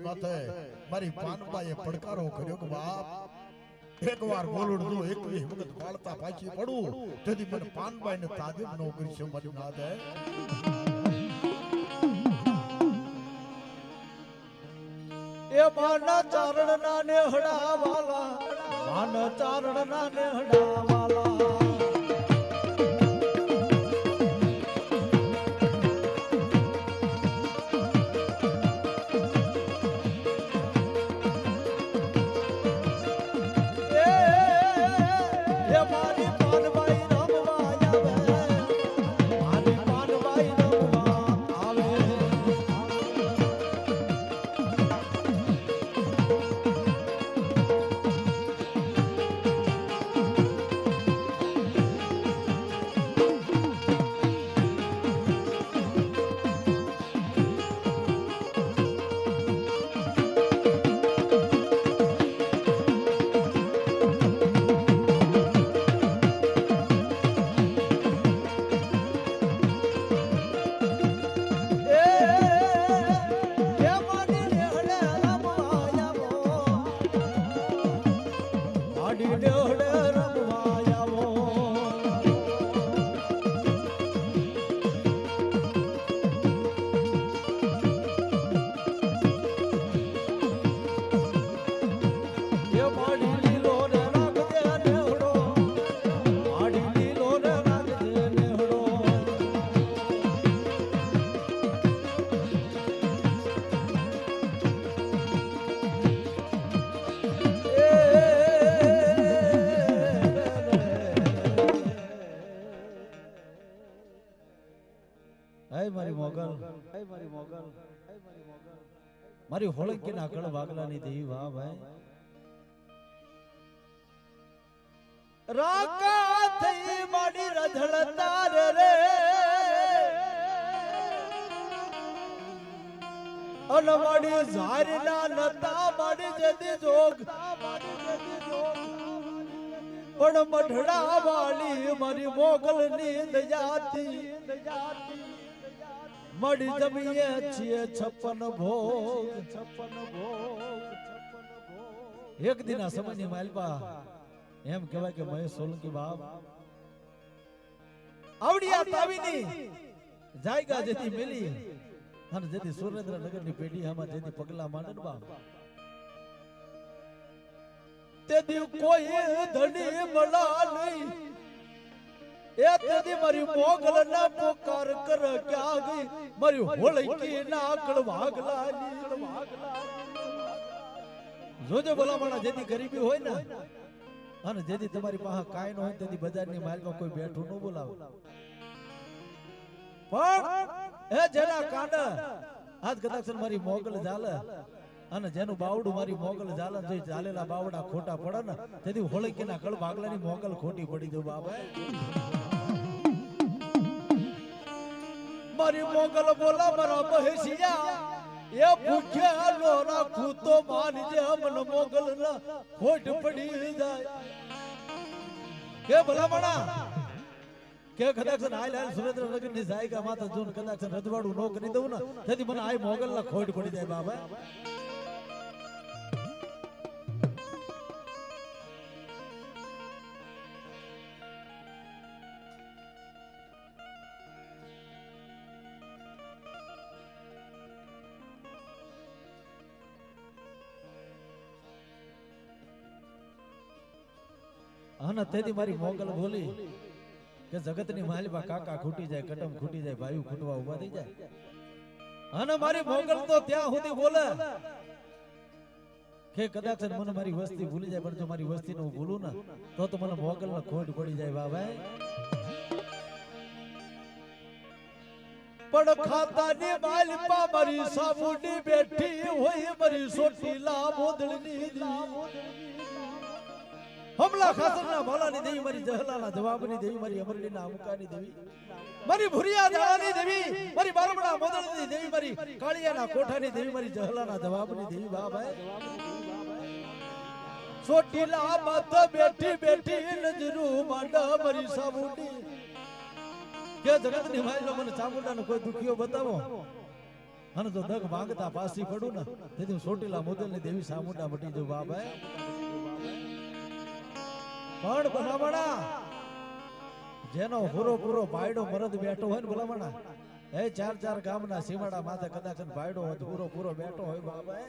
માથે મારી પાનબાએ પડકારો કર્યો કે બાપ એકવાર બોલું જો એક વખત પાળતા પાછી પડું તેથી મને પાનબાઈને તાદીમ ન કરી છે મારી નાથે એ માના ચારણ ના નેહડા વાલા માના ચારણ ના નેહડા વાલા મારી હોળકી ના કળ વાગલાની દેવી વાહ ભાઈ રાકા થઈ માડી રધળતાર રે અન માડી ઝારના નતા માડી જદી જોગ પણ મઢડા વાળી મારી મોગલ ની દયાતી મડી જમીએ છીએ 56 ભોગ એક દિન આ સમયની માલપા એમ કહેવાય કે મહેશ સોલંકી બાપ આવડિયા તાવીની જાયગા જેથી મેલી અને જેથી સુરેન્દ્રનગર ની પેઢી આમાં જેથી પગલા માંડન બાપ તે દી કોઈ ધણી મળા નહીં એ તેદી મારી મોગલ ના પોકાર કર ક્યાં ગઈ મારી હોળકી ના આકળ વાગલાની જોજે બોલાવાના જેથી ગરીબી હોય ને અને જેથી તમારી પાસે કાઈ ન હોય તેથી બજારની માલમાં કોઈ બેઠું ન બોલાવે પણ એ જેના કાંડ આજ કદાચ મારી મોગલ ઝાલે અને જેનું બાવડું મારી મોગલ ઝાલે જોઈ ઝાલેલા બાવડા ખોટા પડે ને તેથી હોળકીના કળ ભાગલાની મોગલ ખોટી પડી જો બાબા મારી મોગલ બોલા મારા મહેશિયા એ ભૂખ્યા નો રાખું તો માનજે અમન મોગલ ના ખોટ પડી જાય કે ભલામણા કે કદાચ હાલ સુરેન્દ્રનગર ની જાયગા માતા જોન કદાચ રજવાડું નો કરી દઉં ને તેથી મને આ મોગલ ના ખોટ પડી જાય બાબા અને તેથી મારી મોગલ બોલી કે જગતની માલિબા કાકા ખૂટી જાય કટમ ખૂટી જાય ભાઈ ખૂટવા ઉભા થઈ જાય અને મારી મોગલ તો ત્યાં સુધી બોલે કે કદાચ મને મારી વસ્તી ભૂલી જાય પણ જો મારી વસ્તી નું ભૂલું ને તો મને મોગલ ને ખોટ પડી જાય બાબા પણ ખાતાની માલિપા મારી સાબુની બેઠી હોય મારી સોટીલા મોદળની હમલા ખાતરના ભાલાની દેવી મારી જહલાના જવાબની દેવી મારી અમરડીના અમુકાની દેવી મારી ભુરિયા જાળાની દેવી મારી બારમણા મોદળની દેવી મારી કાળિયાના કોઠાની દેવી મારી જહલાના જવાબની દેવી બાબા સોટીલા માથે બેઠી બેઠી નજરૂ માંડા મારી સાબુની કે જગતની માયલો મને ચામુંડાનો કોઈ દુખિયો બતાવો અને જો દગ માંગતા પાસી પડું ને તેથી ચોટીલા મોદલ ની દેવી સામુંડા મટી જવું બાબા. પણ ભલામણા જેનો પૂરો ભાઈડો મરદ બેઠો હોય ને ભલામણા એ 4 ગામના સીમાડા માથે કદાચ ભાઈડો હોય પૂરો બેઠો હોય બાબા.